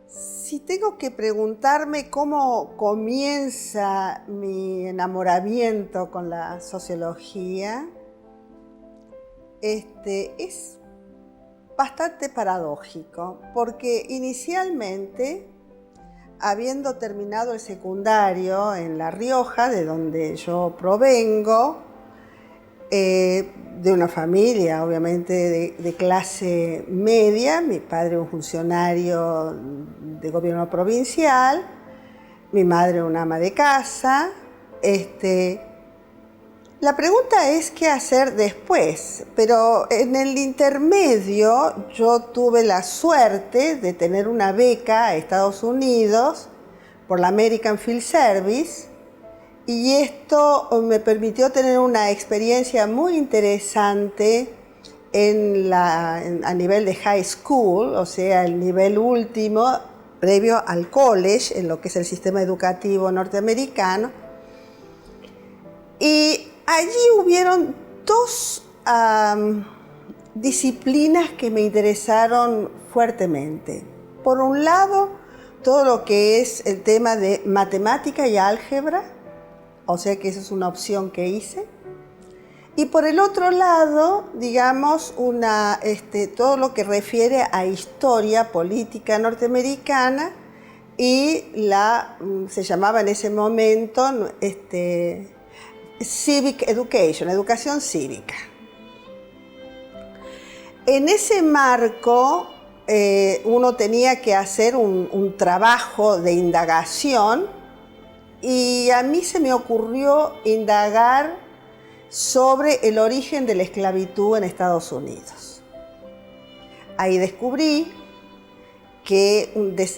Si tengo que preguntarme cómo comienza mi enamoramiento con la sociología, es bastante paradójico, porque inicialmente, habiendo terminado el secundario en La Rioja, de donde yo provengo, de una familia obviamente de clase media, mi padre un funcionario de gobierno provincial, mi madre una ama de casa. La pregunta es qué hacer después, pero en el intermedio yo tuve la suerte de tener una beca a Estados Unidos por la American Field Service, y esto me permitió tener una experiencia muy interesante a nivel de high school, o sea, el nivel último previo al college, en lo que es el sistema educativo norteamericano. Y allí hubieron dos disciplinas que me interesaron fuertemente. Por un lado, todo lo que es el tema de matemática y álgebra, o sea que esa es una opción que hice. Y por el otro lado, digamos, todo lo que refiere a historia política norteamericana y se llamaba en ese momento Civic Education, educación cívica. En ese marco, uno tenía que hacer un trabajo de indagación, y a mí se me ocurrió indagar sobre el origen de la esclavitud en Estados Unidos. Ahí descubrí que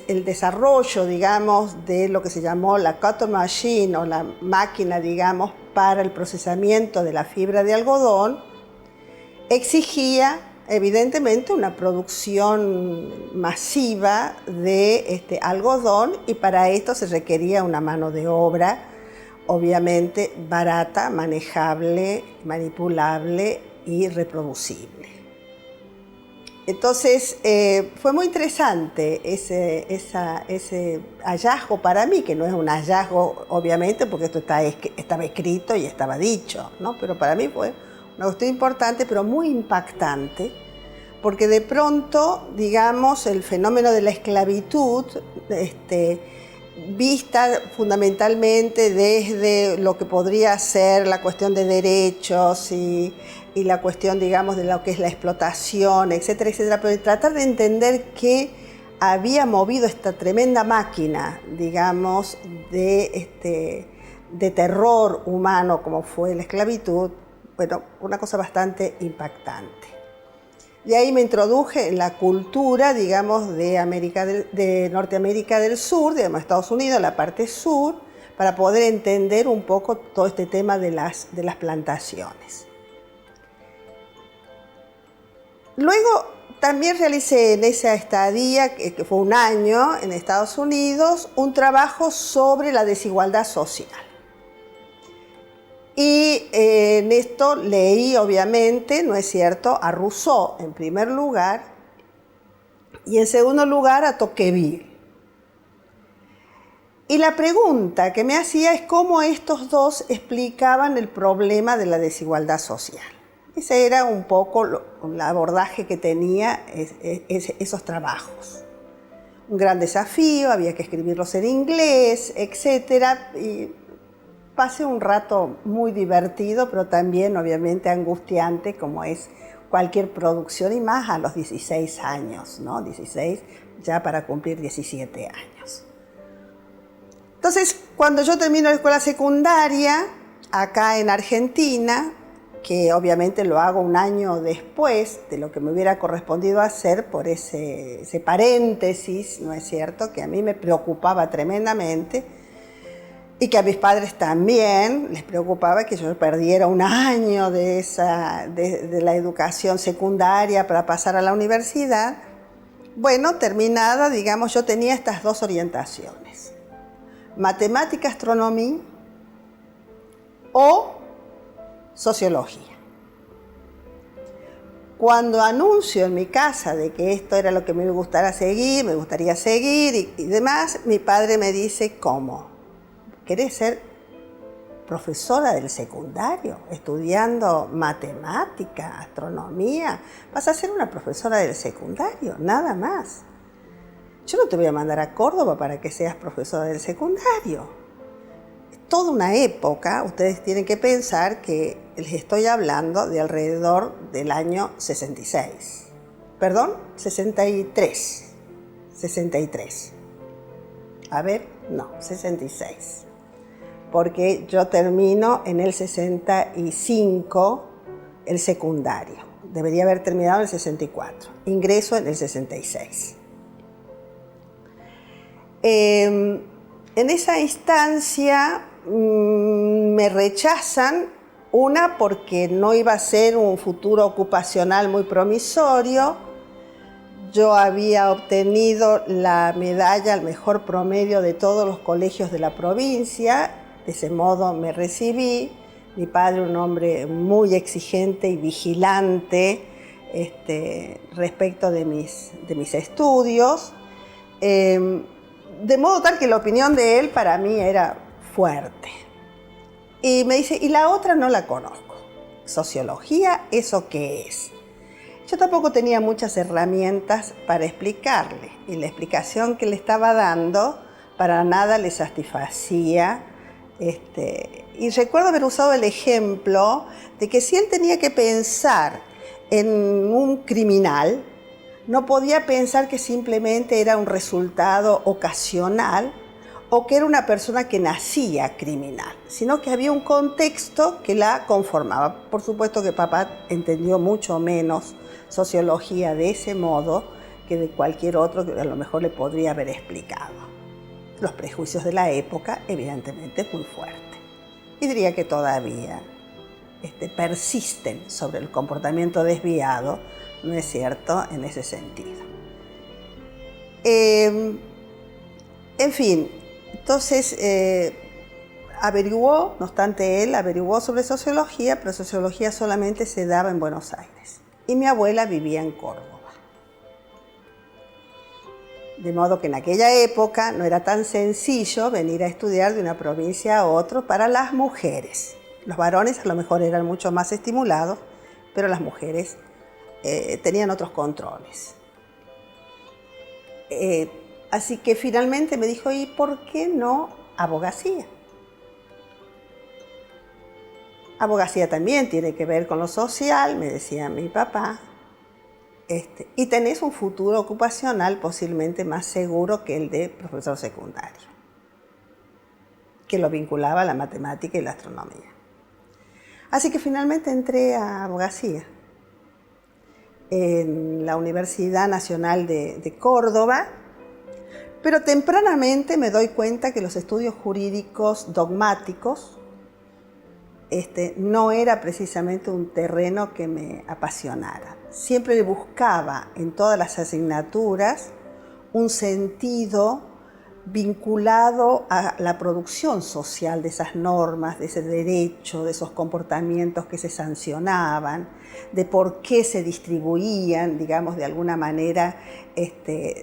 el desarrollo, digamos, de lo que se llamó la cotton machine, o la máquina, digamos, para el procesamiento de la fibra de algodón, exigía evidentemente una producción masiva de algodón, y para esto se requería una mano de obra obviamente barata, manejable, manipulable y reproducible. Entonces fue muy interesante ese hallazgo para mí, que no es un hallazgo obviamente porque esto estaba escrito y estaba dicho, ¿no? Pero para mí fue una cuestión importante, pero muy impactante, porque de pronto, digamos, el fenómeno de la esclavitud, vista fundamentalmente desde lo que podría ser la cuestión de derechos y la cuestión, digamos, de lo que es la explotación, etcétera, etcétera, pero tratar de entender qué había movido esta tremenda máquina, digamos, de terror humano como fue la esclavitud. Bueno, una cosa bastante impactante. De ahí me introduje en la cultura, digamos, de Norteamérica del Sur, digamos, Estados Unidos, la parte sur, para poder entender un poco todo este tema de las plantaciones. Luego también realicé en esa estadía, que fue un año en Estados Unidos, un trabajo sobre la desigualdad social. Y en esto leí, obviamente, ¿no es cierto?, a Rousseau en primer lugar, y en segundo lugar a Tocqueville. Y la pregunta que me hacía es cómo estos dos explicaban el problema de la desigualdad social. Ese era un poco el abordaje que tenía esos trabajos. Un gran desafío, había que escribirlos en inglés, etc. Y pasé un rato muy divertido, pero también obviamente angustiante, como es cualquier producción, y más a los 16 años, ¿no? 16 ya para cumplir 17 años. Entonces, cuando yo termino la escuela secundaria, acá en Argentina, que obviamente lo hago un año después de lo que me hubiera correspondido hacer por ese paréntesis, ¿no es cierto?, que a mí me preocupaba tremendamente, Y que a mis padres también les preocupaba que yo perdiera un año de la educación secundaria para pasar a la universidad. Bueno, terminada, digamos, yo tenía estas dos orientaciones: matemática, astronomía o sociología. Cuando anuncio en mi casa de que esto era lo que me gustaría seguir y demás, mi padre me dice: ¿cómo? ¿Querés ser profesora del secundario, estudiando matemática, astronomía? Vas a ser una profesora del secundario, nada más. Yo no te voy a mandar a Córdoba para que seas profesora del secundario. Es toda una época, ustedes tienen que pensar que les estoy hablando de alrededor del año 66. Perdón, 63. 63. A ver, no, 66. Porque yo termino en el 65 el secundario. Debería haber terminado en el 64. Ingreso en el 66. En esa instancia me rechazan, una porque no iba a ser un futuro ocupacional muy promisorio. Yo había obtenido la medalla al mejor promedio de todos los colegios de la provincia. De ese modo me recibí. Mi padre, un hombre muy exigente y vigilante respecto de mis estudios, de modo tal que la opinión de él para mí era fuerte. Y me dice: y la otra no la conozco. ¿Sociología? ¿Eso qué es? Yo tampoco tenía muchas herramientas para explicarle, y la explicación que le estaba dando para nada le satisfacía. Y recuerdo haber usado el ejemplo de que si él tenía que pensar en un criminal, no podía pensar que simplemente era un resultado ocasional o que era una persona que nacía criminal, sino que había un contexto que la conformaba. Por supuesto que papá entendió mucho menos sociología de ese modo que de cualquier otro que a lo mejor le podría haber explicado. Los prejuicios de la época, evidentemente, muy fuertes. Y diría que todavía persisten sobre el comportamiento desviado, ¿no es cierto?, en ese sentido. En fin, entonces averiguó, no obstante él averiguó sobre sociología, pero sociología solamente se daba en Buenos Aires. Y mi abuela vivía en Córdoba. De modo que en aquella época no era tan sencillo venir a estudiar de una provincia a otra para las mujeres. Los varones a lo mejor eran mucho más estimulados, pero las mujeres tenían otros controles. Así que finalmente me dijo: ¿y por qué no abogacía? Abogacía también tiene que ver con lo social, me decía mi papá. Y tenés un futuro ocupacional posiblemente más seguro que el de profesor secundario, que lo vinculaba a la matemática y la astronomía. Así que finalmente entré a abogacía en la Universidad Nacional de Córdoba, pero tempranamente me doy cuenta que los estudios jurídicos dogmáticos no era precisamente un terreno que me apasionara. Siempre le buscaba en todas las asignaturas un sentido vinculado a la producción social de esas normas, de ese derecho, de esos comportamientos que se sancionaban, de por qué se distribuían, digamos, de alguna manera,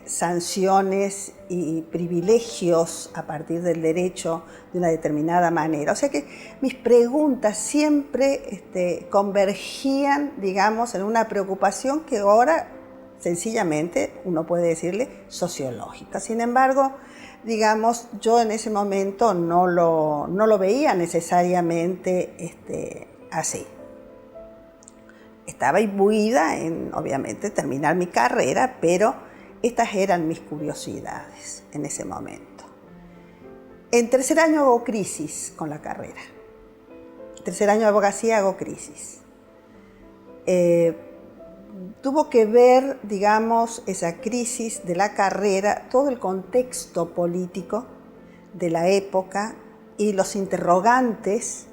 sanciones y privilegios a partir del derecho de una determinada manera. O sea que mis preguntas siempre convergían, digamos, en una preocupación que ahora sencillamente uno puede decirle sociológica. Sin embargo, digamos, yo en ese momento no lo veía necesariamente así. Estaba imbuida en, obviamente, terminar mi carrera, pero estas eran mis curiosidades en ese momento. En tercer año hago crisis con la carrera. En tercer año de abogacía hago crisis. Tuvo que ver, digamos, esa crisis de la carrera, todo el contexto político de la época, y los interrogantes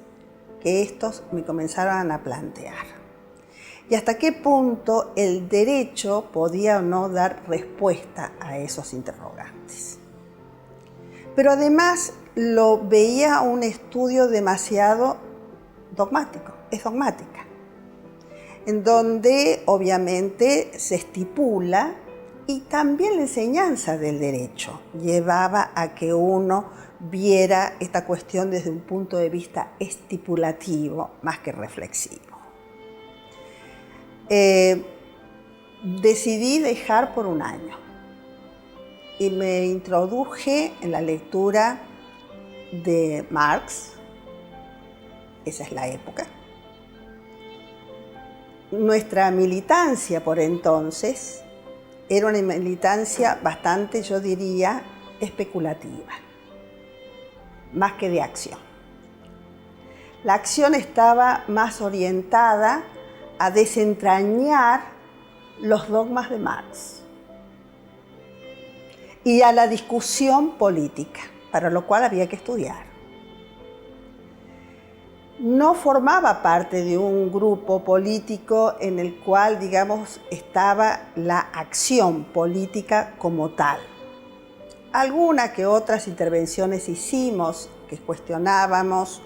que estos me comenzaron a plantear. Y hasta qué punto el derecho podía o no dar respuesta a esos interrogantes. Pero además lo veía un estudio demasiado dogmático, es dogmática, en donde obviamente se estipula, y también la enseñanza del derecho llevaba a que uno viera esta cuestión desde un punto de vista estipulativo más que reflexivo. Decidí dejar por un año y me introduje en la lectura de Marx, esa es la época. Nuestra militancia por entonces era una militancia bastante, yo diría, especulativa, más que de acción. La acción estaba más orientada a desentrañar los dogmas de Marx y a la discusión política, para lo cual había que estudiar. No formaba parte de un grupo político en el cual, digamos, estaba la acción política como tal. Algunas que otras intervenciones hicimos, que cuestionábamos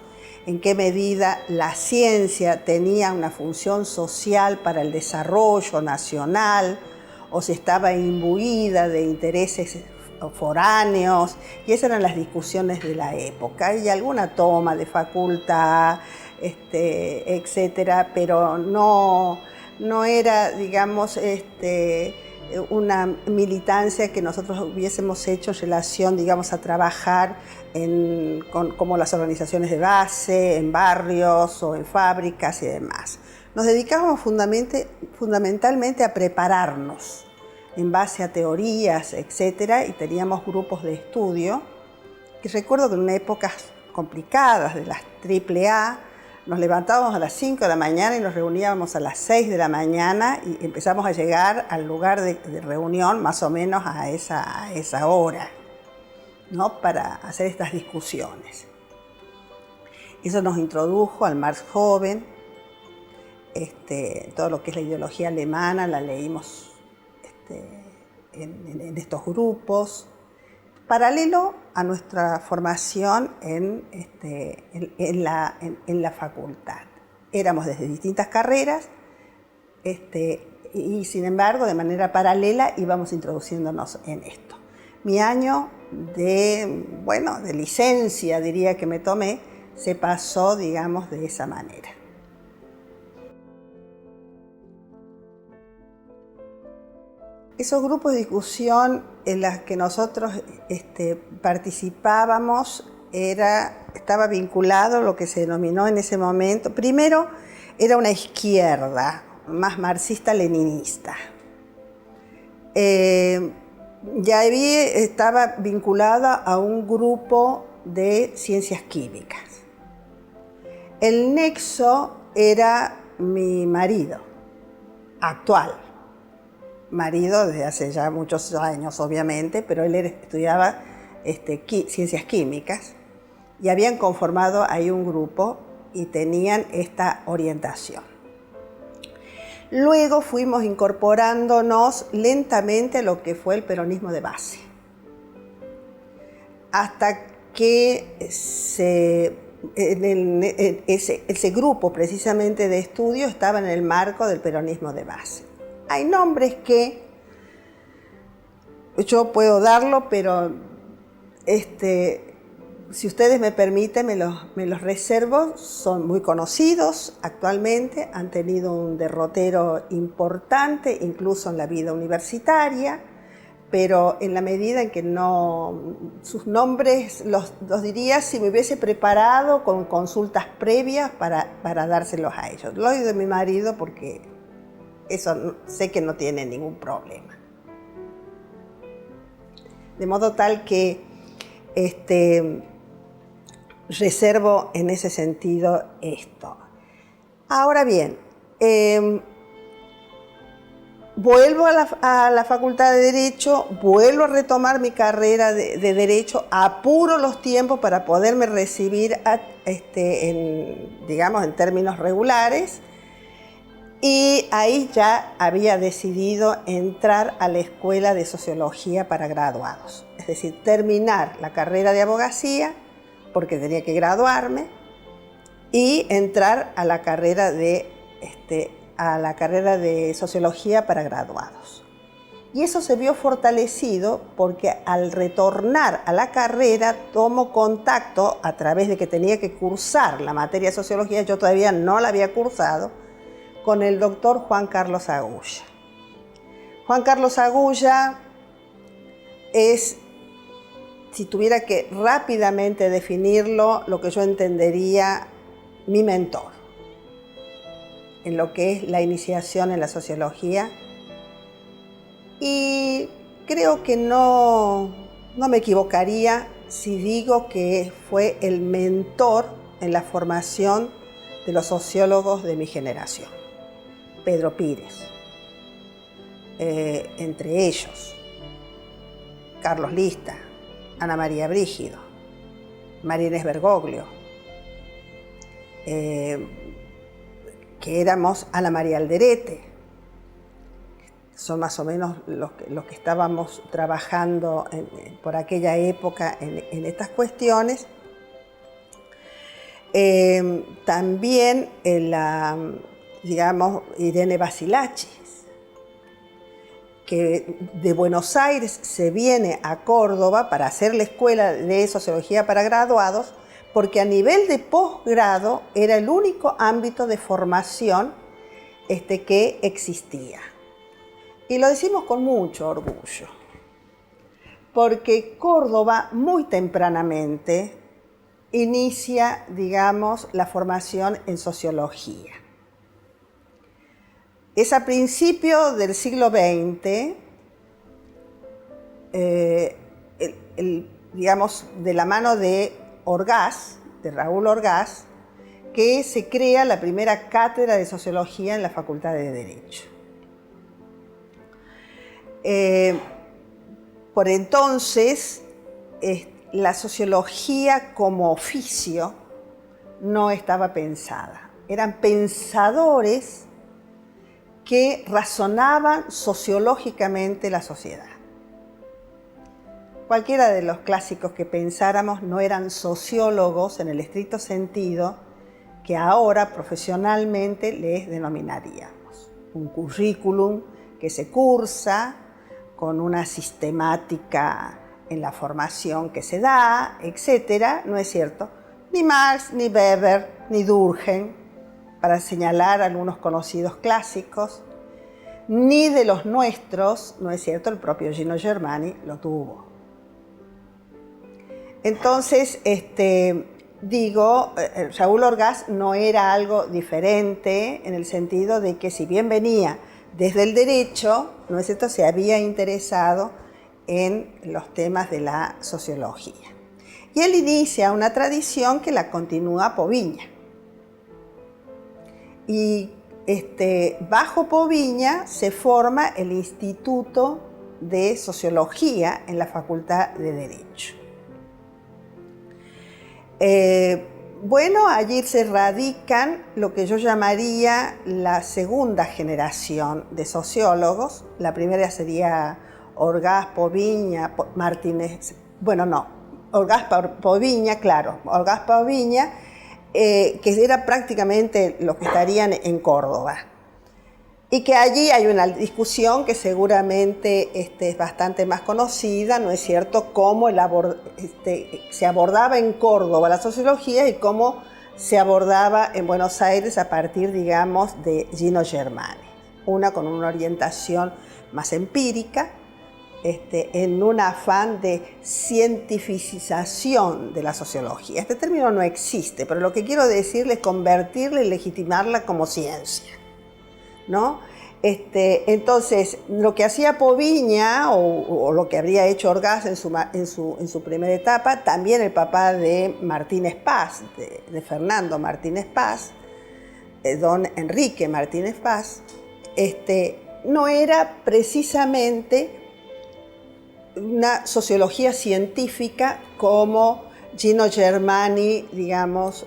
en qué medida la ciencia tenía una función social para el desarrollo nacional o si estaba imbuida de intereses foráneos, y esas eran las discusiones de la época, y alguna toma de facultad, etcétera, pero no era, digamos, una militancia que nosotros hubiésemos hecho en relación, digamos, a trabajar como las organizaciones de base, en barrios o en fábricas y demás. Nos dedicábamos fundamentalmente a prepararnos en base a teorías, etcétera, y teníamos grupos de estudio. Y recuerdo que en épocas complicadas de las AAA, nos levantábamos a las 5 de la mañana y nos reuníamos a las 6 de la mañana y empezamos a llegar al lugar de reunión más o menos a esa hora, ¿no? Para hacer estas discusiones. Eso nos introdujo al Marx joven, todo lo que es la ideología alemana, la leímos en estos grupos, paralelo a nuestra formación en la facultad. Éramos desde distintas carreras y sin embargo de manera paralela íbamos introduciéndonos en esto. Mi año de licencia, diría que me tomé, se pasó, digamos, de esa manera. Esos grupos de discusión en los que nosotros participábamos estaba vinculado a lo que se denominó en ese momento. Primero, era una izquierda más marxista-leninista. Ya estaba vinculada a un grupo de ciencias químicas. El nexo era mi marido actual. Marido desde hace ya muchos años, obviamente, pero él estudiaba ciencias químicas y habían conformado ahí un grupo y tenían esta orientación. Luego fuimos incorporándonos lentamente a lo que fue el peronismo de base, hasta que ese grupo precisamente de estudio estaba en el marco del peronismo de base. Hay nombres que yo puedo darlo, pero si ustedes me permiten, me los reservo. Son muy conocidos actualmente, han tenido un derrotero importante, incluso en la vida universitaria, pero en la medida en que sus nombres los diría si me hubiese preparado con consultas previas para dárselos a ellos. Lo doy de mi marido porque eso sé que no tiene ningún problema. De modo tal que reservo en ese sentido esto. Ahora bien, vuelvo a la Facultad de Derecho, vuelvo a retomar mi carrera de Derecho, apuro los tiempos para poderme recibir digamos, en términos regulares, y ahí ya había decidido entrar a la Escuela de Sociología para graduados. Es decir, terminar la carrera de abogacía, porque tenía que graduarme, y entrar a la carrera de Sociología para graduados. Y eso se vio fortalecido porque al retornar a la carrera tomo contacto a través de que tenía que cursar la materia de Sociología, yo todavía no la había cursado, con el doctor Juan Carlos Agulla. Juan Carlos Agulla es, si tuviera que rápidamente definirlo, lo que yo entendería mi mentor en lo que es la iniciación en la sociología, y creo que no me equivocaría si digo que fue el mentor en la formación de los sociólogos de mi generación. Pedro Pires, entre ellos Carlos Lista, Ana María Brígido, María Inés Bergoglio, que éramos Ana María Alderete. Son más o menos los que estábamos trabajando por aquella época en estas cuestiones. También digamos, Irene Basilachis, que de Buenos Aires se viene a Córdoba para hacer la Escuela de Sociología para graduados, porque a nivel de posgrado era el único ámbito de formación que existía. Y lo decimos con mucho orgullo, porque Córdoba muy tempranamente inicia, digamos, la formación en sociología. Es a principios del siglo XX, digamos, de la mano de Orgaz, de Raúl Orgaz, que se crea la primera cátedra de sociología en la Facultad de Derecho. Por entonces, la sociología como oficio no estaba pensada. Eran pensadores que razonaban sociológicamente la sociedad. Cualquiera de los clásicos que pensáramos no eran sociólogos en el estricto sentido que ahora profesionalmente les denominaríamos. Un currículum que se cursa con una sistemática en la formación que se da, etc., ¿no es cierto? Ni Marx, ni Weber, ni Durkheim, para señalar algunos conocidos clásicos, ni de los nuestros, ¿no es cierto? El propio Gino Germani lo tuvo. Entonces, Raúl Orgaz no era algo diferente en el sentido de que si bien venía desde el derecho, ¿no es cierto?, se había interesado en los temas de la sociología. Y él inicia una tradición que la continúa Poviña. Y bajo Poviña se forma el Instituto de Sociología en la Facultad de Derecho. Allí se radican lo que yo llamaría la segunda generación de sociólogos. La primera sería Orgaz, Poviña, Martínez, Orgaz, Poviña, claro, Orgaz, Poviña, que era prácticamente los que estarían en Córdoba. Y que allí hay una discusión que seguramente es bastante más conocida, ¿no es cierto?, cómo se abordaba en Córdoba la sociología y cómo se abordaba en Buenos Aires a partir, digamos, de Gino Germani. Una con una orientación más empírica, en un afán de cientificización de la sociología. Este término no existe, pero lo que quiero decirle es convertirla y legitimarla como ciencia, ¿no? Entonces, lo que hacía Poviña, o lo que habría hecho Orgaz en su primera etapa, también el papá de Martínez Paz, de Fernando Martínez Paz, don Enrique Martínez Paz, no era precisamente una sociología científica como Gino Germani, digamos,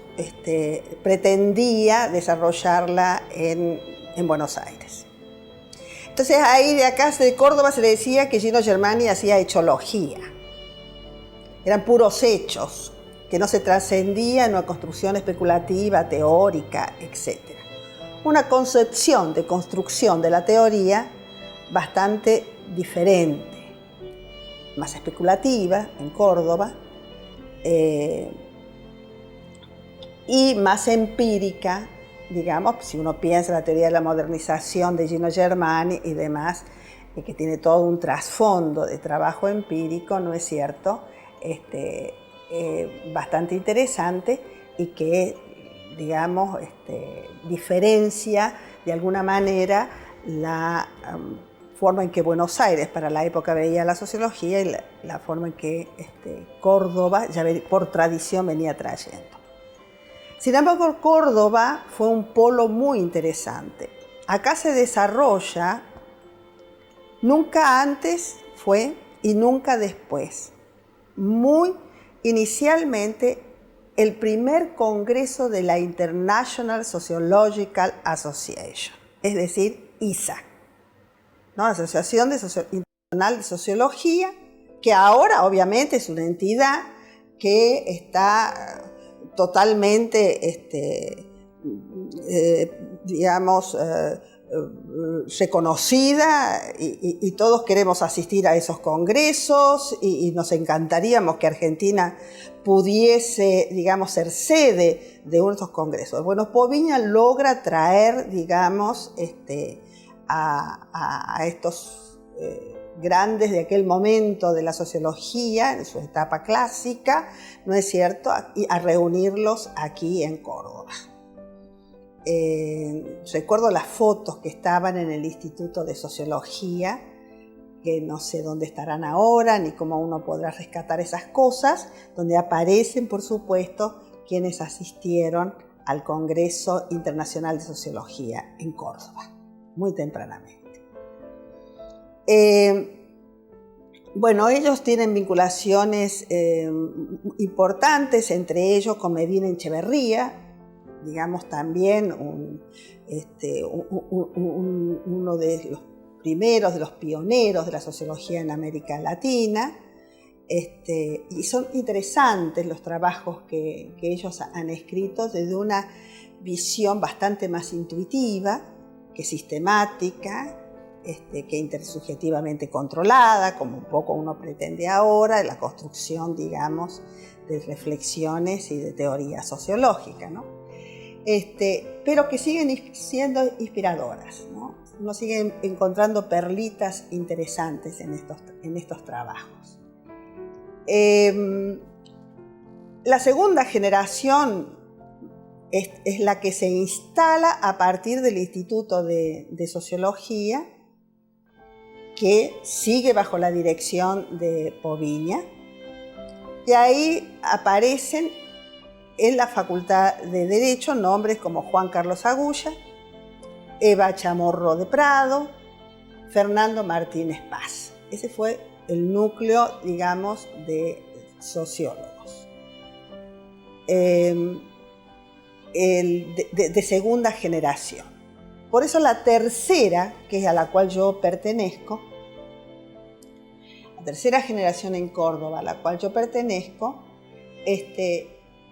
pretendía desarrollarla en Buenos Aires. Entonces ahí de acá, de Córdoba, se le decía que Gino Germani hacía hechología. Eran puros hechos, que no se trascendía en una construcción especulativa, teórica, etc. Una concepción de construcción de la teoría bastante diferente, más especulativa en Córdoba, y más empírica, digamos, si uno piensa en la teoría de la modernización de Gino Germani y demás, que tiene todo un trasfondo de trabajo empírico, ¿no es cierto?, bastante interesante y que, digamos, diferencia de alguna manera la forma en que Buenos Aires para la época veía la sociología y la forma en que Córdoba ya por tradición venía trayendo. Sin embargo, Córdoba fue un polo muy interesante. Acá se desarrolla, nunca antes fue y nunca después, muy inicialmente el primer congreso de la International Sociological Association, es decir, ISA, ¿no? Asociación Internacional de Sociología, que ahora obviamente es una entidad que está totalmente, digamos, reconocida y todos queremos asistir a esos congresos y nos encantaríamos que Argentina pudiese, digamos, ser sede de uno de estos congresos. Bueno, Poviña logra traer, digamos, a estos grandes de aquel momento de la sociología, en su etapa clásica, ¿no es cierto?, a reunirlos aquí en Córdoba. Recuerdo las fotos que estaban en el Instituto de Sociología, que no sé dónde estarán ahora, ni cómo uno podrá rescatar esas cosas, donde aparecen, por supuesto, quienes asistieron al Congreso Internacional de Sociología en Córdoba, muy tempranamente. Bueno, ellos tienen vinculaciones importantes, entre ellos con Medina Echeverría, digamos también uno de los primeros, de los pioneros de la sociología en América Latina, y son interesantes los trabajos que ellos han escrito desde una visión bastante más intuitiva que sistemática, que intersubjetivamente controlada, como un poco uno pretende ahora, en la construcción, digamos, de reflexiones y de teoría sociológica, ¿no? Pero que siguen siendo inspiradoras, ¿no? Uno sigue encontrando perlitas interesantes en estos trabajos. La segunda generación es la que se instala a partir del Instituto de Sociología, que sigue bajo la dirección de Poviña, y ahí aparecen en la Facultad de Derecho nombres como Juan Carlos Agulla, Eva Chamorro de Prado, Fernando Martínez Paz. Ese fue el núcleo, digamos, de sociólogos. De segunda generación. Por eso la tercera, que es a la cual yo pertenezco, la tercera generación en Córdoba a la cual yo pertenezco,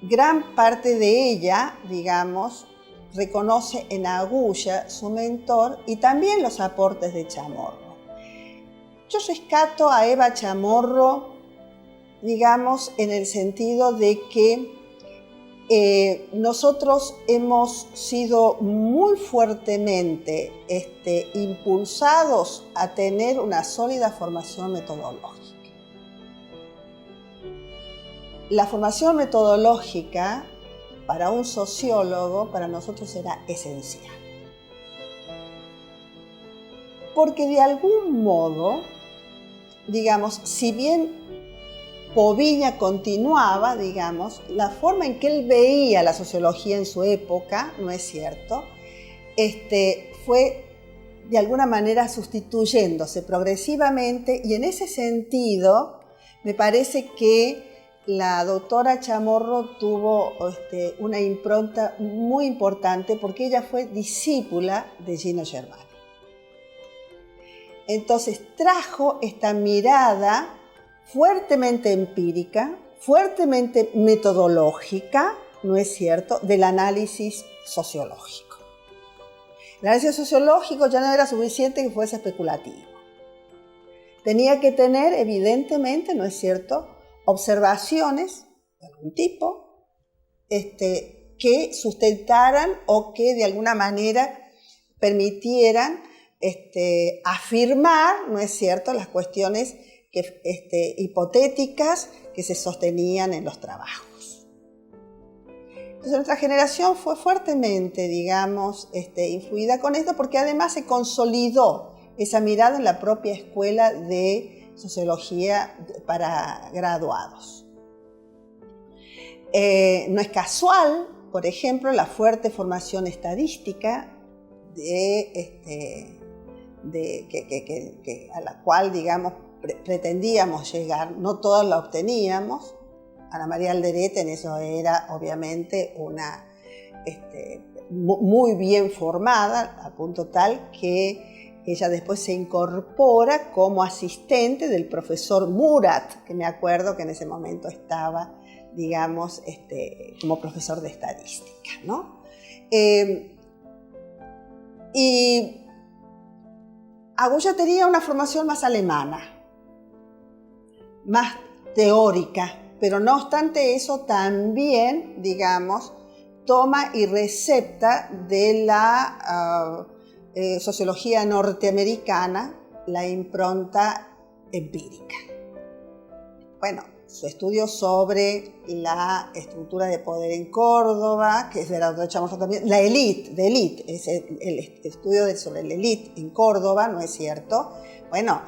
gran parte de ella, digamos, reconoce en Agulla su mentor y también los aportes de Chamorro. Yo rescato a Eva Chamorro, digamos, en el sentido de que nosotros hemos sido muy fuertemente impulsados a tener una sólida formación metodológica. La formación metodológica para un sociólogo, para nosotros era esencial. Porque de algún modo, digamos, si bien Poviña continuaba, digamos, la forma en que él veía la sociología en su época, ¿no es cierto?, fue de alguna manera sustituyéndose progresivamente, y en ese sentido me parece que la doctora Chamorro tuvo una impronta muy importante porque ella fue discípula de Gino Germani. Entonces trajo esta mirada fuertemente empírica, fuertemente metodológica, ¿no es cierto?, del análisis sociológico. El análisis sociológico ya no era suficiente que fuese especulativo. Tenía que tener, evidentemente, ¿no es cierto?, observaciones de algún tipo que sustentaran o que de alguna manera permitieran afirmar, ¿no es cierto?, las cuestiones hipotéticas que se sostenían en los trabajos. Entonces nuestra generación fue fuertemente, digamos, influida con esto porque además se consolidó esa mirada en la propia escuela de sociología para graduados. No es casual, por ejemplo, la fuerte formación estadística a la cual, digamos, pretendíamos llegar. No todos la obteníamos. Ana María Alderete en eso era, obviamente, una muy bien formada, a punto tal que ella después se incorpora como asistente del profesor Murat, que me acuerdo que en ese momento estaba, digamos, como profesor de estadística, ¿no? Y Agulla tenía una formación más alemana, más teórica, pero no obstante eso también, digamos, toma y recepta de la sociología norteamericana la impronta empírica. Bueno, su estudio sobre la estructura de poder en Córdoba, que es de la doctora Chamorro también, la élite, es el estudio sobre la élite en Córdoba, ¿no es cierto? Bueno,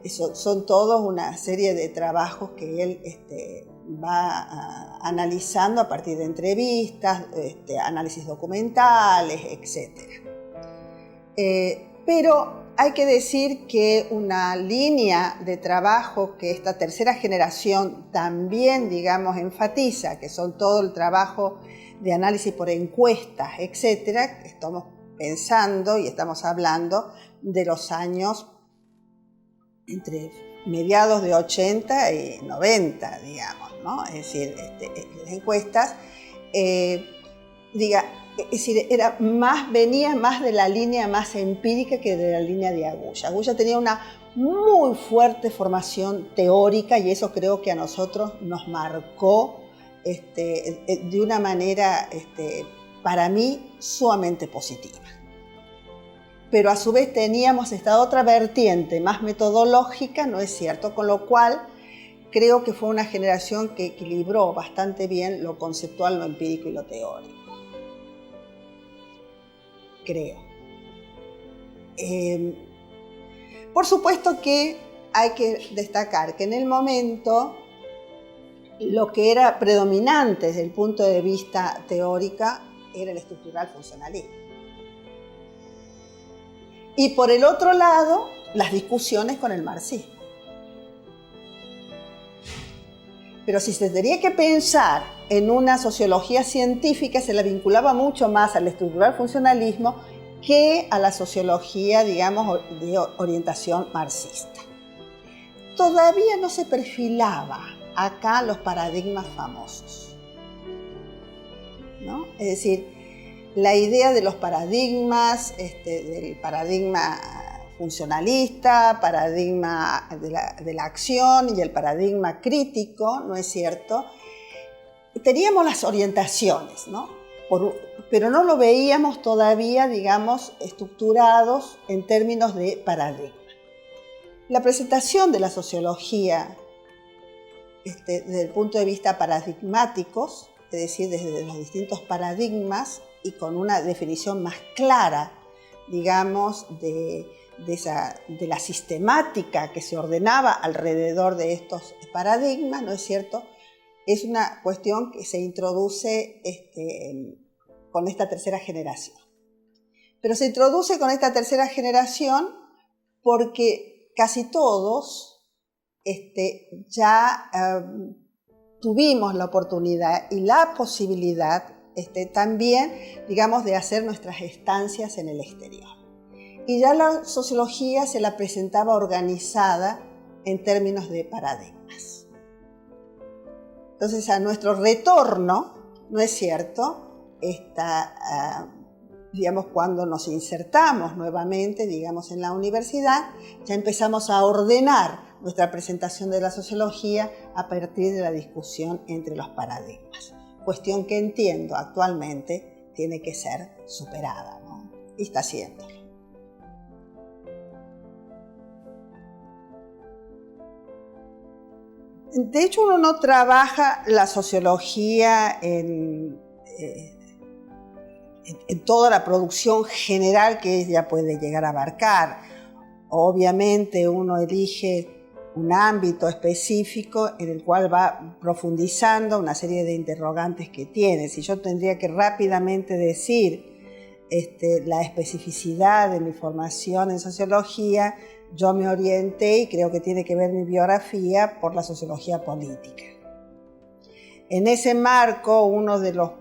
eso son todos una serie de trabajos que él va analizando a partir de entrevistas, análisis documentales, etc. Pero hay que decir que una línea de trabajo que esta tercera generación también, digamos, enfatiza, que son todo el trabajo de análisis por encuestas, etc., estamos pensando y estamos hablando de los años entre mediados de 80 y 90, digamos, ¿no? Es decir, las encuestas, venía más de la línea más empírica que de la línea de Agulla. Agulla tenía una muy fuerte formación teórica y eso creo que a nosotros nos marcó de una manera, para mí, sumamente positiva. Pero a su vez teníamos esta otra vertiente más metodológica, ¿no es cierto? Con lo cual creo que fue una generación que equilibró bastante bien lo conceptual, lo empírico y lo teórico. Creo. Por supuesto que hay que destacar que en el momento lo que era predominante desde el punto de vista teórico era el estructural funcionalismo. Y por el otro lado, las discusiones con el marxismo. Pero si se tenía que pensar en una sociología científica, se la vinculaba mucho más al estructural funcionalismo que a la sociología, digamos, de orientación marxista. Todavía no se perfilaba acá los paradigmas famosos, ¿no? Es decir, la idea de los paradigmas, del paradigma funcionalista, paradigma de la acción y el paradigma crítico, ¿no es cierto? Teníamos las orientaciones, ¿no? Pero no lo veíamos todavía, digamos, estructurados en términos de paradigma. La presentación de la sociología desde el punto de vista paradigmáticos, es decir, desde los distintos paradigmas y con una definición más clara, digamos, de la sistemática que se ordenaba alrededor de estos paradigmas, ¿no es cierto? Es una cuestión que se introduce con esta tercera generación. pero se introduce con esta tercera generación porque casi todos ya tuvimos la oportunidad y la posibilidad también, digamos, de hacer nuestras estancias en el exterior. Y ya la sociología se la presentaba organizada en términos de paradigmas. Entonces, a nuestro retorno, ¿no es cierto?, digamos, cuando nos insertamos nuevamente, digamos, en la universidad, ya empezamos a ordenar nuestra presentación de la sociología a partir de la discusión entre los paradigmas. Cuestión que entiendo actualmente tiene que ser superada, ¿no? Y está siendo. De hecho, uno no trabaja la sociología en toda la producción general que ella puede llegar a abarcar. Obviamente uno elige un ámbito específico en el cual va profundizando una serie de interrogantes que tiene. Si yo tendría que rápidamente decir la especificidad de mi formación en sociología, yo me orienté, y creo que tiene que ver mi biografía, por la sociología política. En ese marco, uno de los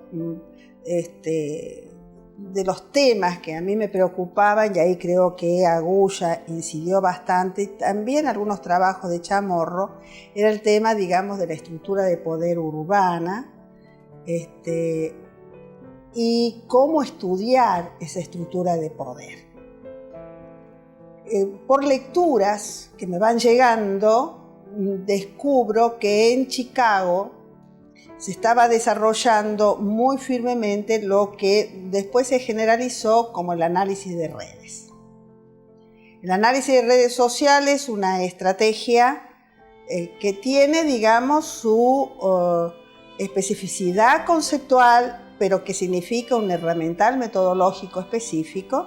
temas que a mí me preocupaban, y ahí creo que Agulla incidió bastante, también algunos trabajos de Chamorro, era el tema, digamos, de la estructura de poder urbana, y cómo estudiar esa estructura de poder. Por lecturas que me van llegando, descubro que en Chicago se estaba desarrollando muy firmemente lo que después se generalizó como el análisis de redes. El análisis de redes sociales es una estrategia que tiene, digamos, su especificidad conceptual, pero que significa un herramental metodológico específico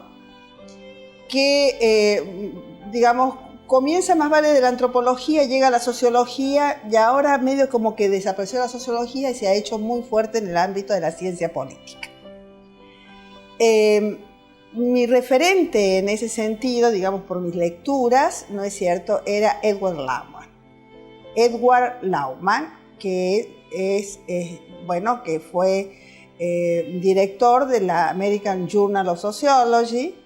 que, digamos, comienza más vale de la antropología, llega a la sociología, y ahora medio como que desapareció la sociología y se ha hecho muy fuerte en el ámbito de la ciencia política. Mi referente en ese sentido, digamos, por mis lecturas, ¿no es cierto?, era Edward Lauman. Edward Lauman, que que fue director de la American Journal of Sociology,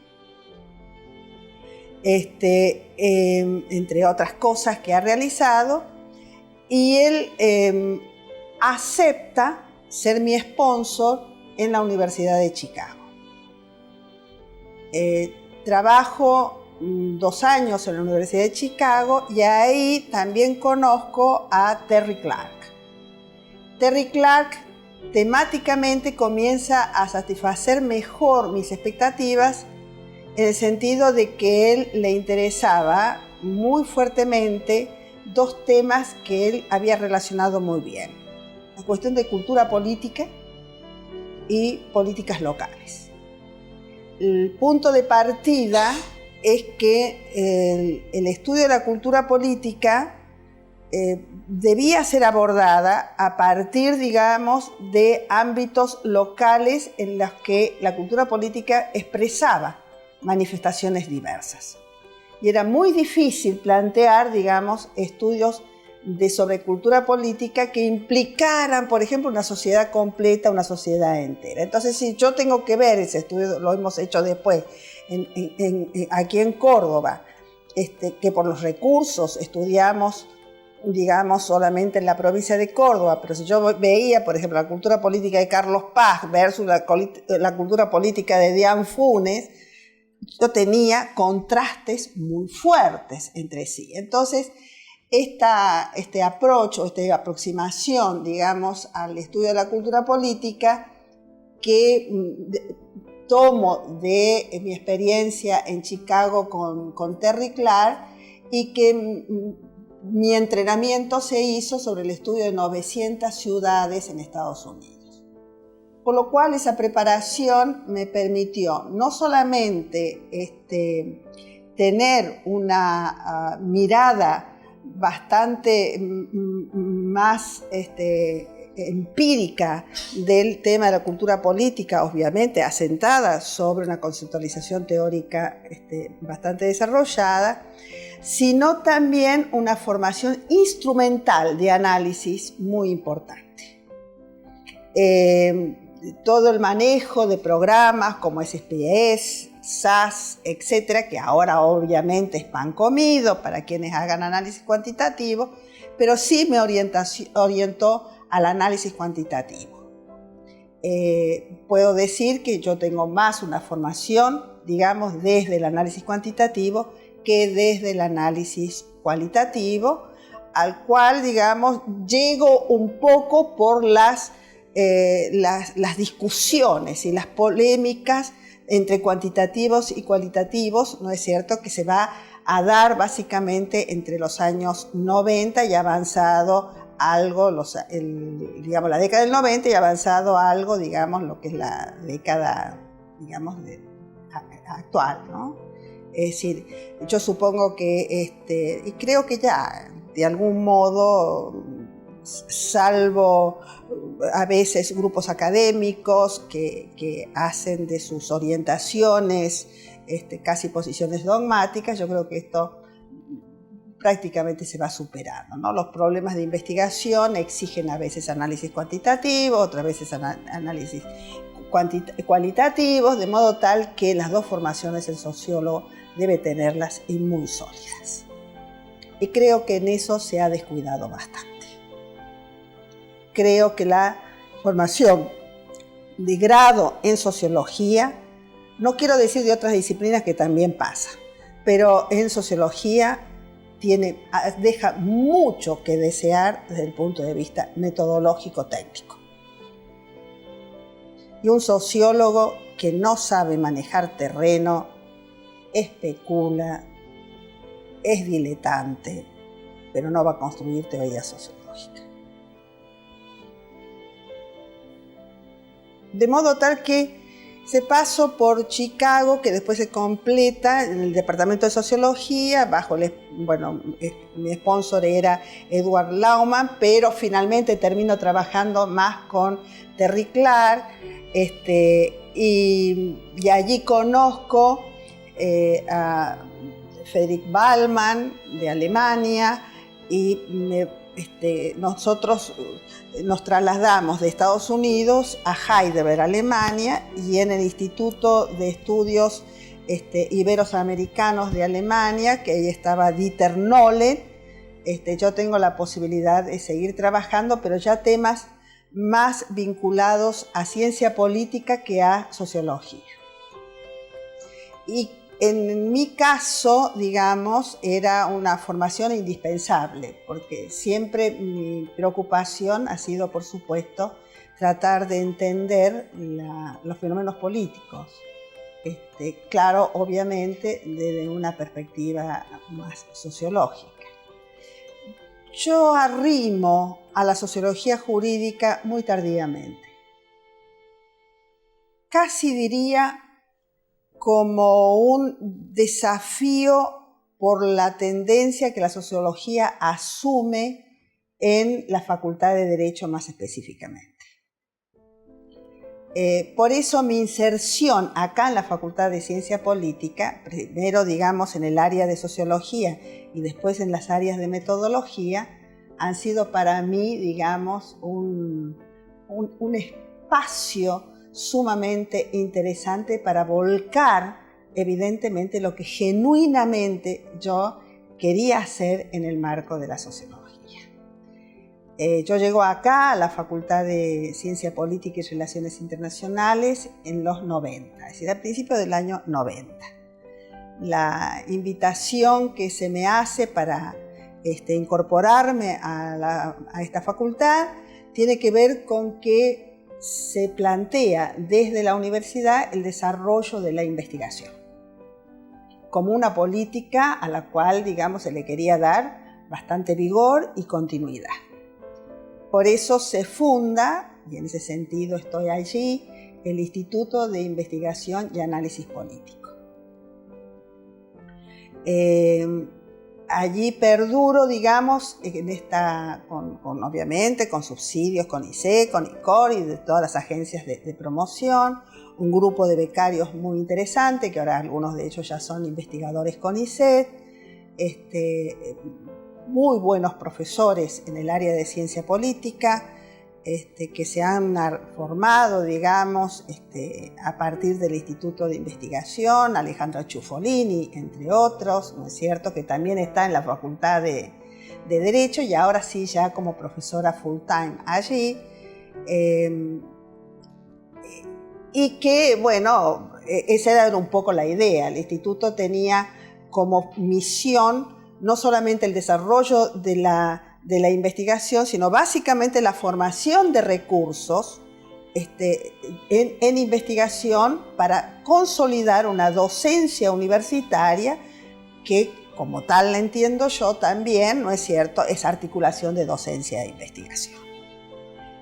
entre otras cosas que ha realizado, y él acepta ser mi sponsor en la Universidad de Chicago. Trabajo 2 años en la Universidad de Chicago y ahí también conozco a Terry Clark. Terry Clark temáticamente comienza a satisfacer mejor mis expectativas, en el sentido de que él le interesaba muy fuertemente 2 temas que él había relacionado muy bien: la cuestión de cultura política y políticas locales. El punto de partida es que el estudio de la cultura política debía ser abordada a partir, digamos, de ámbitos locales en los que la cultura política expresaba manifestaciones diversas. Y era muy difícil plantear, digamos, estudios sobre cultura política que implicaran, por ejemplo, una sociedad completa, una sociedad entera. Entonces, si yo tengo que ver ese estudio, lo hemos hecho después aquí en Córdoba, que por los recursos estudiamos, digamos, solamente en la provincia de Córdoba, pero si yo veía, por ejemplo, la cultura política de Carlos Paz versus la cultura política de Diane Funes, yo tenía contrastes muy fuertes entre sí. Entonces, este approach o esta aproximación, digamos, al estudio de la cultura política que tomo de mi experiencia en Chicago con Terry Clark, y que mi entrenamiento se hizo sobre el estudio de 900 ciudades en Estados Unidos. Por lo cual esa preparación me permitió no solamente tener una mirada bastante más empírica del tema de la cultura política, obviamente asentada sobre una conceptualización teórica bastante desarrollada, sino también una formación instrumental de análisis muy importante. Todo el manejo de programas como SPSS, SAS, etcétera, que ahora obviamente es pan comido para quienes hagan análisis cuantitativo, pero sí me orientó al análisis cuantitativo. Puedo decir que yo tengo más una formación, digamos, desde el análisis cuantitativo que desde el análisis cualitativo, al cual, digamos, llego un poco por las discusiones y las polémicas entre cuantitativos y cualitativos, ¿no es cierto?, que se va a dar básicamente entre los años 90 y avanzado algo, digamos, la década del 90 y avanzado algo, digamos, lo que es la década, digamos, actual, ¿no? Es decir, yo supongo que, y creo que ya, de algún modo, salvo a veces grupos académicos que hacen de sus orientaciones casi posiciones dogmáticas, yo creo que esto prácticamente se va superando, ¿no? Los problemas de investigación exigen a veces análisis cuantitativo, otras veces análisis cualitativos, de modo tal que las dos formaciones el sociólogo debe tenerlas y muy sólidas. Y creo que en eso se ha descuidado bastante. Creo que la formación de grado en sociología, no quiero decir de otras disciplinas que también pasa, pero en sociología deja mucho que desear desde el punto de vista metodológico-técnico. Y un sociólogo que no sabe manejar terreno, especula, es diletante, pero no va a construir teoría sociológica. De modo tal que se pasó por Chicago, que después se completa en el departamento de sociología, mi sponsor era Edward Lauman, pero finalmente termino trabajando más con Terry Clark, y allí conozco a Fredrik Ballmann de Alemania, y nosotros nos trasladamos de Estados Unidos a Heidelberg, Alemania, y en el Instituto de Estudios Iberoamericanos de Alemania, que ahí estaba Dieter Nolen, yo tengo la posibilidad de seguir trabajando, pero ya temas más vinculados a ciencia política que a sociología. Y en mi caso, digamos, era una formación indispensable, porque siempre mi preocupación ha sido, por supuesto, tratar de entender los fenómenos políticos. Claro, obviamente, desde una perspectiva más sociológica. Yo arrimo a la sociología jurídica muy tardíamente. Casi diría como un desafío por la tendencia que la sociología asume en la Facultad de Derecho más específicamente. Por eso mi inserción acá en la Facultad de Ciencia Política, primero digamos en el área de sociología y después en las áreas de metodología, han sido para mí, digamos, un espacio sumamente interesante para volcar evidentemente lo que genuinamente yo quería hacer en el marco de la sociología. Yo llego acá a la Facultad de Ciencia Política y Relaciones Internacionales en los 90, es decir, a principios del año 90. La invitación que se me hace para incorporarme a esta facultad tiene que ver con que se plantea desde la universidad el desarrollo de la investigación como una política a la cual, digamos, se le quería dar bastante vigor y continuidad. Por eso se funda, y en ese sentido estoy allí, el Instituto de Investigación y Análisis Político. allí perduro, digamos, obviamente con subsidios, con ISEC, con ICOR y de todas las agencias de promoción, un grupo de becarios muy interesante, que ahora algunos de ellos ya son investigadores con ISEC, muy buenos profesores en el área de ciencia política, que se han formado, digamos, a partir del Instituto de Investigación, Alejandra Ciuffolini, entre otros, ¿no es cierto?, que también está en la Facultad de Derecho y ahora sí ya como profesora full time allí. Y que, bueno, esa era un poco la idea. El instituto tenía como misión no solamente el desarrollo de la investigación, sino básicamente la formación de recursos en investigación para consolidar una docencia universitaria que, como tal la entiendo yo también, ¿no es cierto?, es articulación de docencia e investigación.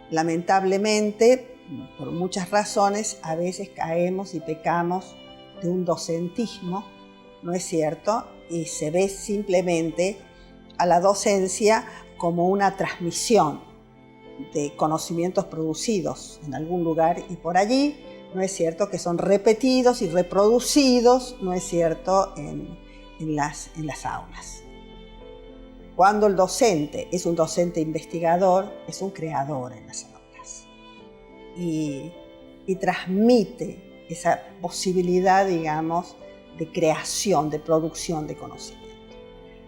Lamentablemente, por muchas razones, a veces caemos y pecamos de un docentismo, ¿no es cierto?, y se ve simplemente a la docencia como una transmisión de conocimientos producidos en algún lugar y por allí, ¿no es cierto?, que son repetidos y reproducidos, ¿no es cierto?, en las aulas. Cuando el docente es un docente investigador, es un creador en las aulas y transmite esa posibilidad, digamos, de creación, de producción de conocimiento.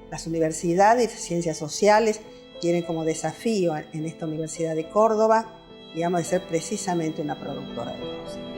Las universidades de ciencias sociales tienen como desafío en esta Universidad de Córdoba, digamos, de ser precisamente una productora de conocimiento.